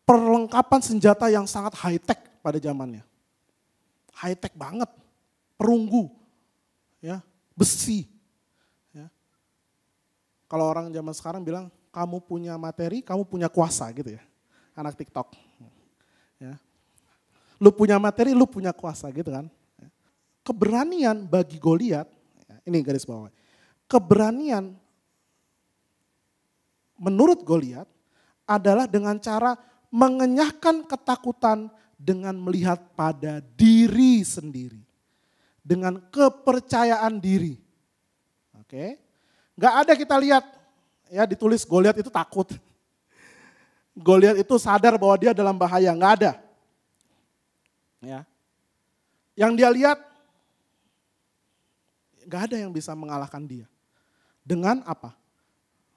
perlengkapan senjata yang sangat high-tech pada zamannya. High-tech banget. Perunggu. Ya, besi. Ya. Kalau orang zaman sekarang bilang, kamu punya materi, kamu punya kuasa gitu ya. Anak TikTok. Ya. Lu punya materi, lu punya kuasa gitu kan. Keberanian bagi Goliat, ini garis bawah. Keberanian menurut Goliat adalah dengan cara mengenyahkan ketakutan dengan melihat pada diri sendiri. Dengan kepercayaan diri. Oke. Gak ada kita lihat ya ditulis Goliat itu takut. Goliat itu sadar bahwa dia dalam bahaya, gak ada. Ya. Yang dia lihat gak ada yang bisa mengalahkan dia. Dengan apa?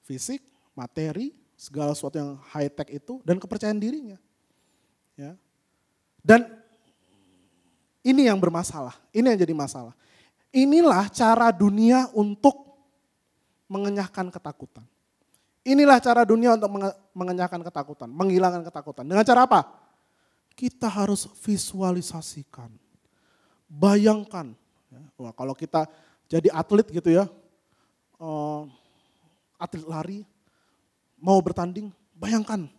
Fisik, materi, segala sesuatu yang high tech itu dan kepercayaan dirinya. Ya. Dan ini yang bermasalah, ini yang jadi masalah. Inilah cara dunia untuk mengenyahkan ketakutan. Inilah cara dunia untuk mengenyahkan ketakutan, menghilangkan ketakutan. Dengan cara apa? Kita harus visualisasikan, bayangkan. Wah, kalau kita jadi atlet gitu ya, atlet lari, mau bertanding, bayangkan.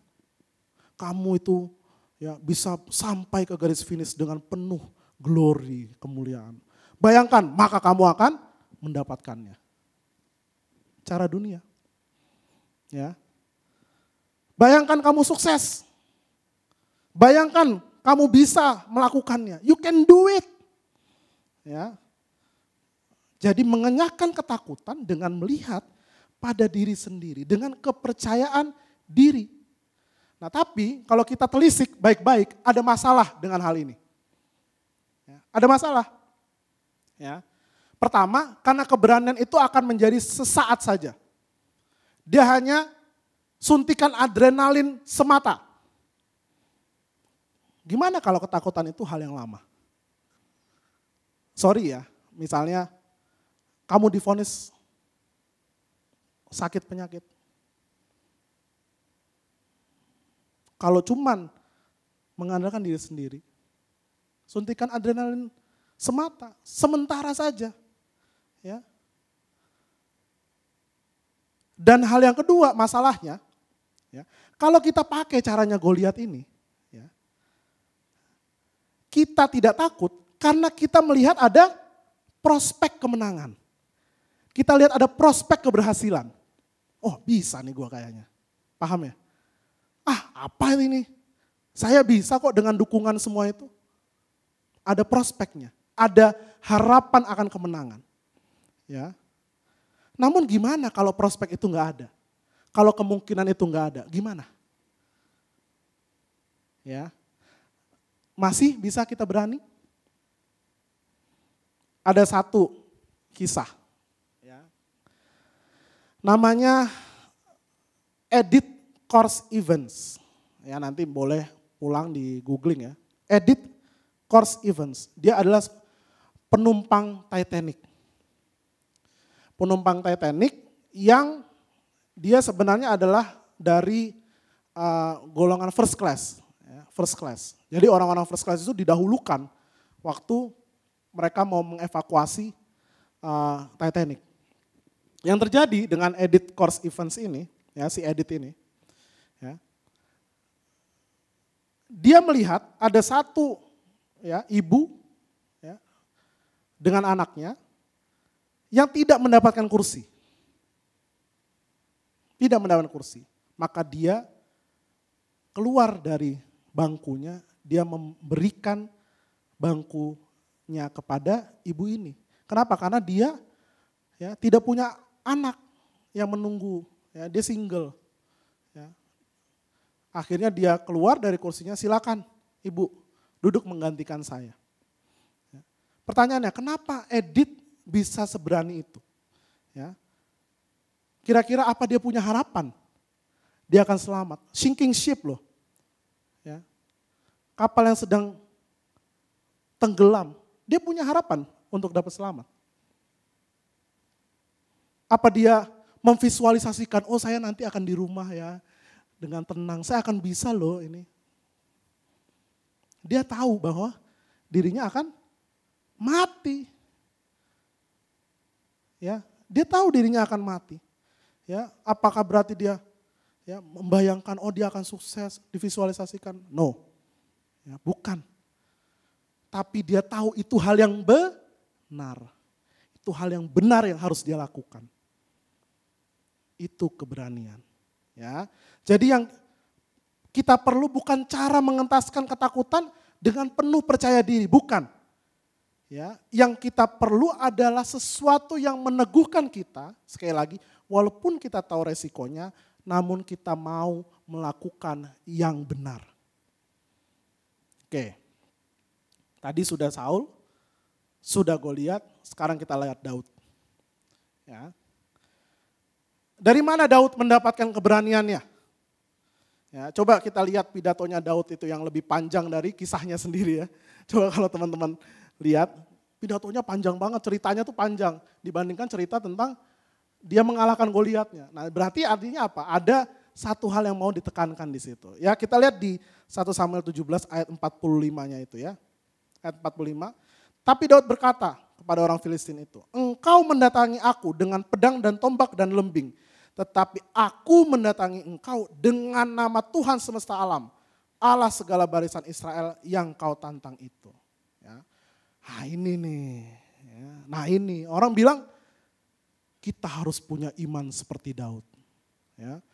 kamu itu ya bisa sampai ke garis finish dengan penuh glory, kemuliaan. Bayangkan, maka kamu akan mendapatkannya. Cara dunia. Ya. Bayangkan kamu sukses. Bayangkan kamu bisa melakukannya. You can do it. Ya. Jadi mengenyahkan ketakutan dengan melihat pada diri sendiri, dengan kepercayaan diri. Nah tapi kalau kita telisik baik-baik, ada masalah dengan hal ini. Ya, ada masalah. Ya. Pertama, karena keberanian itu akan menjadi sesaat saja. Dia hanya suntikan adrenalin semata. Gimana kalau ketakutan itu hal yang lama? Sorry ya, misalnya kamu divonis sakit penyakit. Kalau cuman mengandalkan diri sendiri, suntikan adrenalin semata, sementara saja. Ya. Dan hal yang kedua masalahnya, ya, kalau kita pakai caranya Goliat ini, ya, kita tidak takut karena kita melihat ada prospek kemenangan. Kita lihat ada prospek keberhasilan. Oh bisa nih gua kayaknya, paham ya? Apa ini? Saya bisa kok dengan dukungan semua itu. Ada prospeknya, ada harapan akan kemenangan. Ya. Namun gimana kalau prospek itu nggak ada? Kalau kemungkinan itu nggak ada, gimana? Ya. Masih bisa kita berani? Ada satu kisah. Ya. Namanya Edit Course Events. Ya, nanti boleh pulang di googling ya. Edit Course Events. Dia adalah penumpang Titanic. Penumpang Titanic yang dia sebenarnya adalah dari golongan first class. Ya, first class. Jadi orang-orang first class itu didahulukan waktu mereka mau mengevakuasi Titanic. Yang terjadi dengan Edit Course Events ini, ya si Edit ini, ya, dia melihat ada satu ya ibu ya, dengan anaknya yang tidak mendapatkan kursi. Tidak mendapatkan kursi. Maka dia keluar dari bangkunya, dia memberikan bangkunya kepada ibu ini. Kenapa? Karena dia ya tidak punya anak yang menunggu, ya, dia single. Ya. Akhirnya dia keluar dari kursinya, silakan ibu duduk menggantikan saya. Ya. Pertanyaannya, kenapa Edit bisa seberani itu? Ya. Kira-kira apa dia punya harapan? Dia akan selamat. Sinking ship loh. Ya. Kapal yang sedang tenggelam, dia punya harapan untuk dapat selamat. Apa dia memvisualisasikan, oh saya nanti akan di rumah ya, dengan tenang, saya akan bisa loh ini. Dia tahu bahwa dirinya akan mati. Ya, dia tahu dirinya akan mati. Ya, apakah berarti dia ya membayangkan oh dia akan sukses, divisualisasikan? No. Ya, bukan. Tapi dia tahu itu hal yang benar. Itu hal yang benar yang harus dia lakukan. Itu keberanian. Ya. Jadi yang kita perlu bukan cara mengentaskan ketakutan dengan penuh percaya diri, bukan. Ya, yang kita perlu adalah sesuatu yang meneguhkan kita, sekali lagi, walaupun kita tahu resikonya, namun kita mau melakukan yang benar. Oke, tadi sudah Saul, sudah Goliat, sekarang kita lihat Daud. Ya. Dari mana Daud mendapatkan keberaniannya? Ya, coba kita lihat pidatonya Daud itu yang lebih panjang dari kisahnya sendiri ya. Coba kalau teman-teman lihat, pidatonya panjang banget, ceritanya tuh panjang dibandingkan cerita tentang dia mengalahkan Goliatnya. Nah, berarti artinya apa? Ada satu hal yang mau ditekankan di situ. Ya, kita lihat di 1 Samuel 17 ayat 45-nya itu ya. Ayat 45. Tapi Daud berkata kepada orang Filistin itu, engkau mendatangi aku dengan pedang dan tombak dan lembing. Tetapi aku mendatangi engkau dengan nama Tuhan semesta alam. Allah segala barisan Israel yang kau tantang itu. Ya. Nah ini nih, ya. Nah ini orang bilang kita harus punya iman seperti Daud. Ya.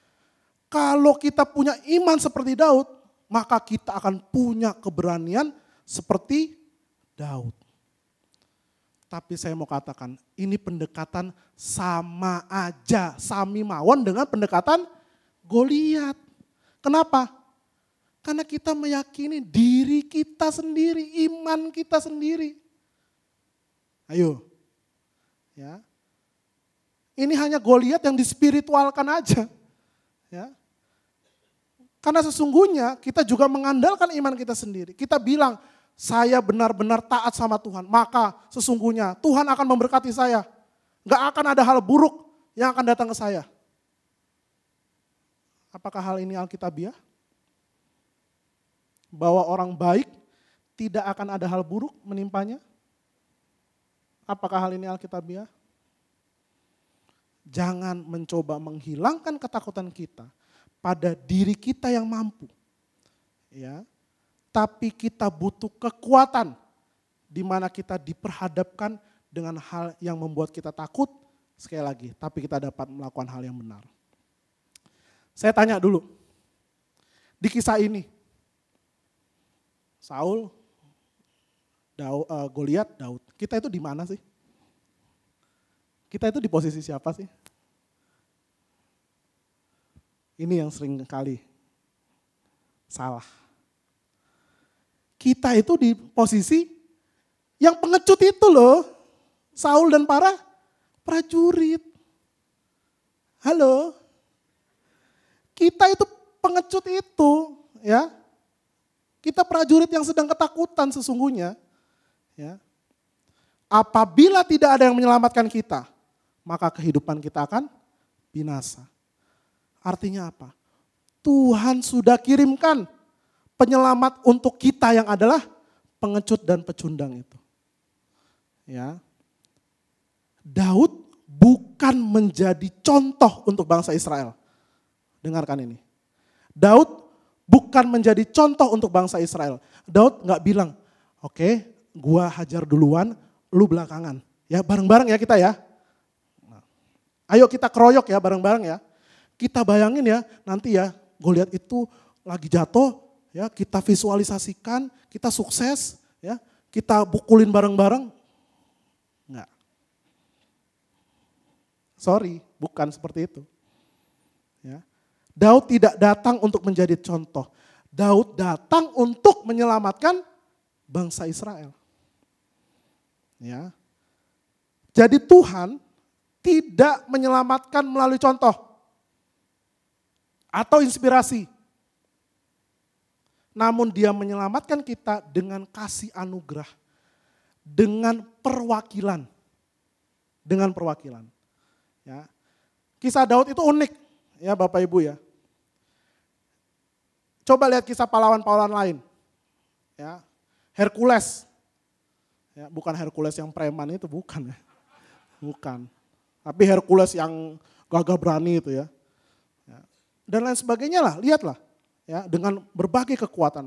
Kalau kita punya iman seperti Daud, maka kita akan punya keberanian seperti Daud. Tapi saya mau katakan, ini pendekatan sama aja, sami mawon dengan pendekatan Goliat. Kenapa? Karena kita meyakini diri kita sendiri, iman kita sendiri. Ayo. Ya. Ini hanya Goliat yang dispiritualkan aja. Ya. Karena sesungguhnya kita juga mengandalkan iman kita sendiri. Kita bilang, saya benar-benar taat sama Tuhan, maka sesungguhnya Tuhan akan memberkati saya. Gak akan ada hal buruk yang akan datang ke saya. Apakah hal ini Alkitabiah? Bahwa orang baik tidak akan ada hal buruk menimpanya? Apakah hal ini Alkitabiah? Jangan mencoba menghilangkan ketakutan kita pada diri kita yang mampu. Ya. Tapi kita butuh kekuatan di mana kita diperhadapkan dengan hal yang membuat kita takut, sekali lagi, tapi kita dapat melakukan hal yang benar. Saya tanya dulu, di kisah ini, Saul, Goliat, Daud, kita itu di mana sih? Kita itu di posisi siapa sih? Ini yang sering kali salah. Kita itu di posisi yang pengecut itu loh, Saul dan para prajurit. Halo, kita itu pengecut itu, ya. Kita prajurit yang sedang ketakutan sesungguhnya. Ya. Apabila tidak ada yang menyelamatkan kita, maka kehidupan kita akan binasa. Artinya apa? Tuhan sudah kirimkan penyelamat untuk kita yang adalah pengecut dan pecundang itu. Ya. Daud bukan menjadi contoh untuk bangsa Israel. Dengarkan ini. Daud bukan menjadi contoh untuk bangsa Israel. Daud gak bilang, oke, gua hajar duluan, lu belakangan. Ya bareng-bareng ya kita ya. Nah, ayo kita keroyok ya bareng-bareng ya. Kita bayangin ya nanti ya Goliat itu lagi jatuh. Ya, kita visualisasikan, kita sukses, ya, kita pukulin bareng-bareng. Enggak. Sorry, bukan seperti itu. Ya. Daud tidak datang untuk menjadi contoh. Daud datang untuk menyelamatkan bangsa Israel. Ya. Jadi Tuhan tidak menyelamatkan melalui contoh atau inspirasi. Namun dia menyelamatkan kita dengan kasih anugerah. Dengan perwakilan. Dengan perwakilan. Ya. Kisah Daud itu unik ya Bapak Ibu ya. Coba lihat kisah pahlawan-pahlawan lain. Ya. Hercules. Ya, bukan Hercules yang preman itu, bukan ya. Bukan. Tapi Hercules yang gagah berani itu ya. Ya. Dan lain sebagainya lah, lihatlah. Ya, dengan berbagai kekuatan.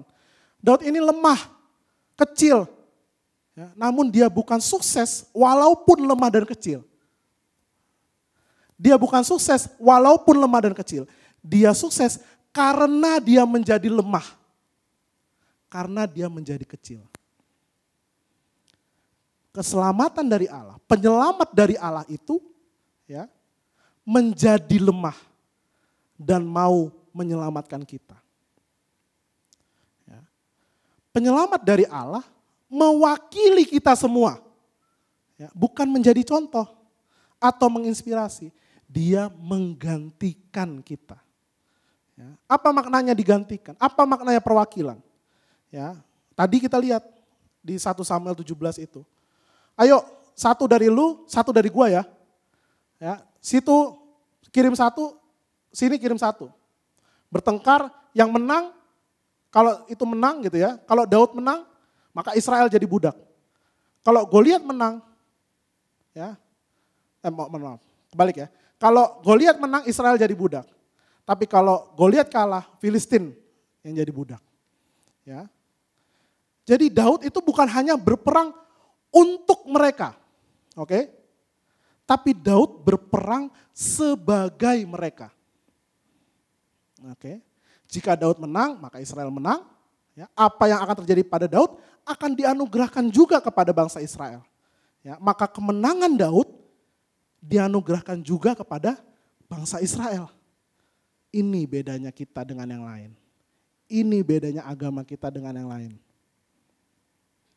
Daud ini lemah, kecil. Ya, namun dia bukan sukses walaupun lemah dan kecil. Dia bukan sukses walaupun lemah dan kecil. Dia sukses karena dia menjadi lemah. Karena dia menjadi kecil. Keselamatan dari Allah, penyelamat dari Allah itu ya, menjadi lemah dan mau menyelamatkan kita. Penyelamat dari Allah mewakili kita semua. Ya, bukan menjadi contoh atau menginspirasi. Dia menggantikan kita. Ya, apa maknanya digantikan? Apa maknanya perwakilan? Ya, tadi kita lihat di 1 Samuel 17 itu. Ayo, satu dari lu, satu dari gua ya. Ya, situ kirim satu, sini kirim satu. Bertengkar, yang menang. Kalau itu menang gitu ya, kalau Daud menang, maka Israel jadi budak. Kalau Goliat menang, ya, maaf, kebalik ya. Kalau Goliat menang, Israel jadi budak. Tapi kalau Goliat kalah, Filistin yang jadi budak. Ya. Jadi Daud itu bukan hanya berperang untuk mereka. Oke? Tapi Daud berperang sebagai mereka. Oke? Jika Daud menang, maka Israel menang. Ya, apa yang akan terjadi pada Daud akan dianugerahkan juga kepada bangsa Israel. Ya, maka kemenangan Daud dianugerahkan juga kepada bangsa Israel. Ini bedanya kita dengan yang lain. Ini bedanya agama kita dengan yang lain.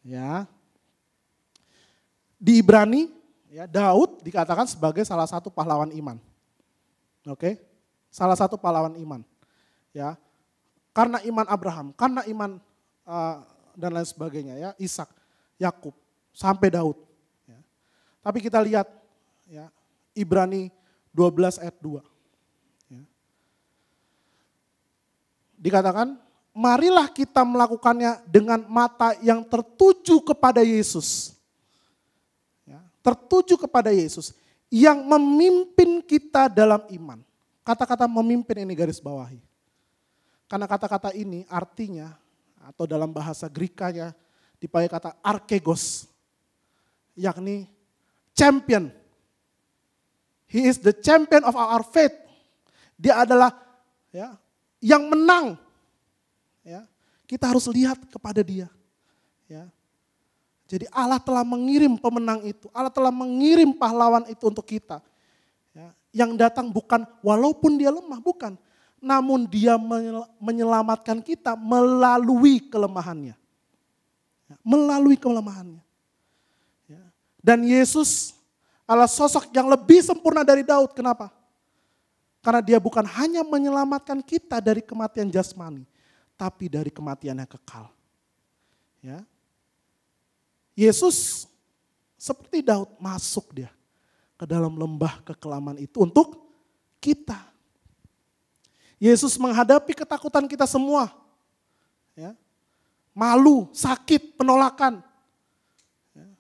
Ya. Di Ibrani, ya, Daud dikatakan sebagai salah satu pahlawan iman. Oke? Salah satu pahlawan iman. Ya. Karena iman Abraham, karena iman dan lain sebagainya, ya, Ishak, Yakub, sampai Daud. Ya. Tapi kita lihat, ya, Ibrani 12 ayat 2. Ya. Dikatakan, marilah kita melakukannya dengan mata yang tertuju kepada Yesus. Ya, tertuju kepada Yesus yang memimpin kita dalam iman. Kata-kata memimpin ini garis bawahi. Karena kata-kata ini artinya atau dalam bahasa Grikanya dipakai kata archegos, yakni champion. He is the champion of our faith. Dia adalah, ya, yang menang. Ya, kita harus lihat kepada dia. Ya. Jadi Allah telah mengirim pemenang itu, Allah telah mengirim pahlawan itu untuk kita. Ya. Yang datang bukan walaupun dia lemah, bukan. Namun dia menyelamatkan kita melalui kelemahannya. Ya. Melalui kelemahannya. Ya. Dan Yesus adalah sosok yang lebih sempurna dari Daud. Kenapa? Karena dia bukan hanya menyelamatkan kita dari kematian jasmani, tapi dari kematian yang kekal. Ya. Yesus seperti Daud masuk dia ke dalam lembah kekelaman itu untuk kita. Yesus menghadapi ketakutan kita semua. Ya. Malu, sakit, penolakan. Ya.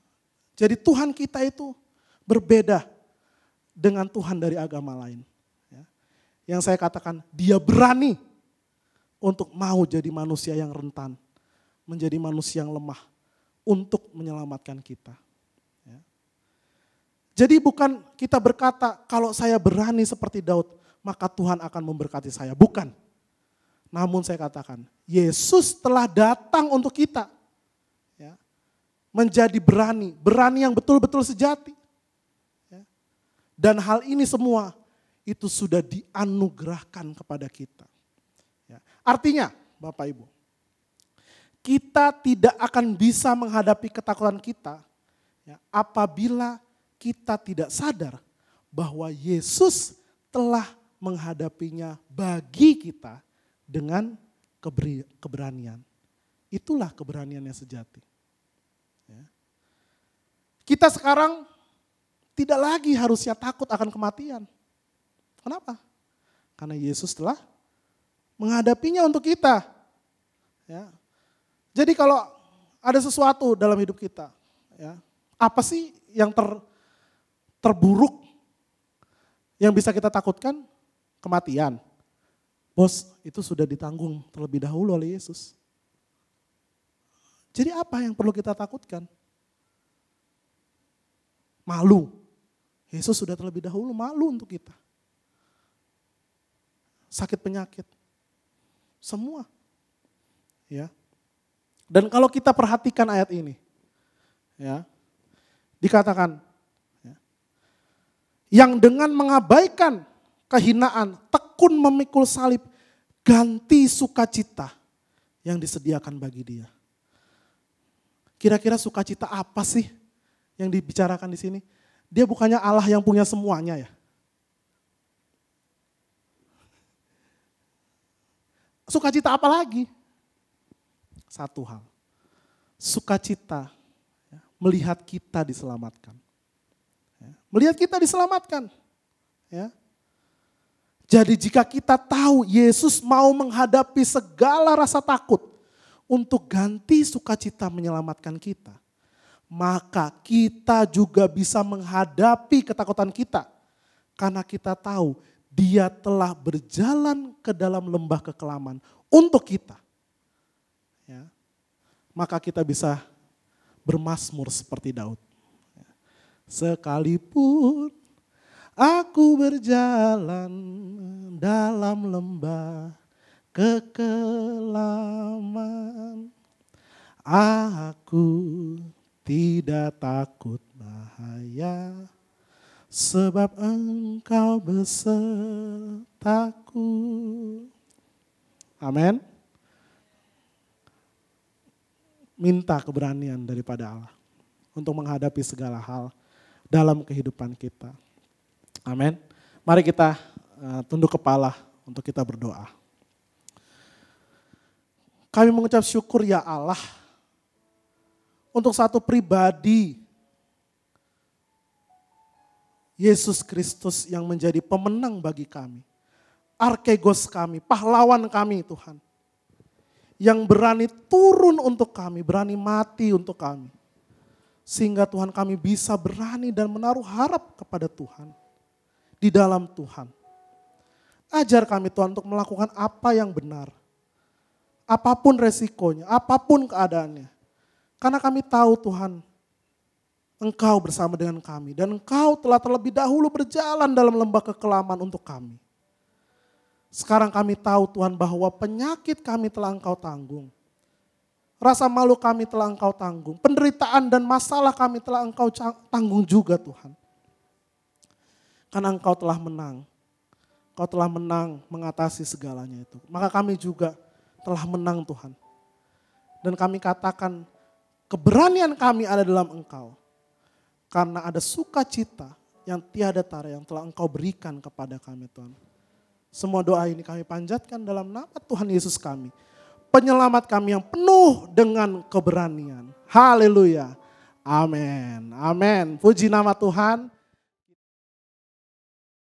Jadi Tuhan kita itu berbeda dengan Tuhan dari agama lain. Ya. Yang saya katakan, dia berani untuk mau jadi manusia yang rentan, menjadi manusia yang lemah, untuk menyelamatkan kita. Ya. Jadi bukan kita berkata, kalau saya berani seperti Daud, maka Tuhan akan memberkati saya. Bukan. Namun saya katakan, Yesus telah datang untuk kita. Ya. Menjadi berani, berani yang betul-betul sejati. Ya. Dan hal ini semua, itu sudah dianugerahkan kepada kita. Artinya, Bapak Ibu, kita tidak akan bisa menghadapi ketakutan kita, ya, apabila kita tidak sadar bahwa Yesus telah menghadapinya bagi kita dengan keberanian. Itulah keberanian yang sejati. Ya. Kita sekarang tidak lagi harusnya takut akan kematian. Kenapa? Karena Yesus telah menghadapinya untuk kita. Ya. Jadi kalau ada sesuatu dalam hidup kita, ya, apa sih yang terburuk yang bisa kita takutkan? Kematian. Bos, itu sudah ditanggung terlebih dahulu oleh Yesus. Jadi apa yang perlu kita takutkan? Malu. Yesus sudah terlebih dahulu malu untuk kita. Sakit penyakit. Semua. Ya. Dan kalau kita perhatikan ayat ini, ya, dikatakan, ya, yang dengan mengabaikan kehinaan, tekun memikul salib, ganti sukacita yang disediakan bagi dia. Kira-kira sukacita apa sih yang dibicarakan di sini? Dia bukannya Allah yang punya semuanya ya. Sukacita apa lagi? Satu hal. Sukacita, ya, melihat kita diselamatkan. Ya, melihat kita diselamatkan. Ya. Jadi jika kita tahu Yesus mau menghadapi segala rasa takut untuk ganti sukacita menyelamatkan kita, maka kita juga bisa menghadapi ketakutan kita. Karena kita tahu Dia telah berjalan ke dalam lembah kekelaman untuk kita. ya, maka kita bisa bermazmur seperti Daud. Sekalipun aku berjalan dalam lembah kekelaman, aku tidak takut bahaya, sebab Engkau besertaku. Amin. Minta keberanian daripada Allah untuk menghadapi segala hal dalam kehidupan kita. Amin. Mari kita tunduk kepala untuk kita berdoa. Kami mengucap syukur ya Allah untuk satu pribadi Yesus Kristus yang menjadi pemenang bagi kami. Arkegos kami, pahlawan kami Tuhan. Yang berani turun untuk kami, berani mati untuk kami. Sehingga Tuhan kami bisa berani dan menaruh harap kepada Tuhan. Di dalam Tuhan. Ajar kami Tuhan untuk melakukan apa yang benar. Apapun resikonya, apapun keadaannya. Karena kami tahu Tuhan, Engkau bersama dengan kami. Dan Engkau telah terlebih dahulu berjalan dalam lembah kekelaman untuk kami. Sekarang kami tahu Tuhan bahwa penyakit kami telah Engkau tanggung. Rasa malu kami telah Engkau tanggung. Penderitaan dan masalah kami telah Engkau tanggung juga Tuhan. Karena Engkau telah menang. Engkau telah menang mengatasi segalanya itu. Maka kami juga telah menang Tuhan. Dan kami katakan keberanian kami ada dalam Engkau. Karena ada sukacita yang tiada tara yang telah Engkau berikan kepada kami Tuhan. Semua doa ini kami panjatkan dalam nama Tuhan Yesus kami. Penyelamat kami yang penuh dengan keberanian. Haleluya. Amin. Amin. Puji nama Tuhan.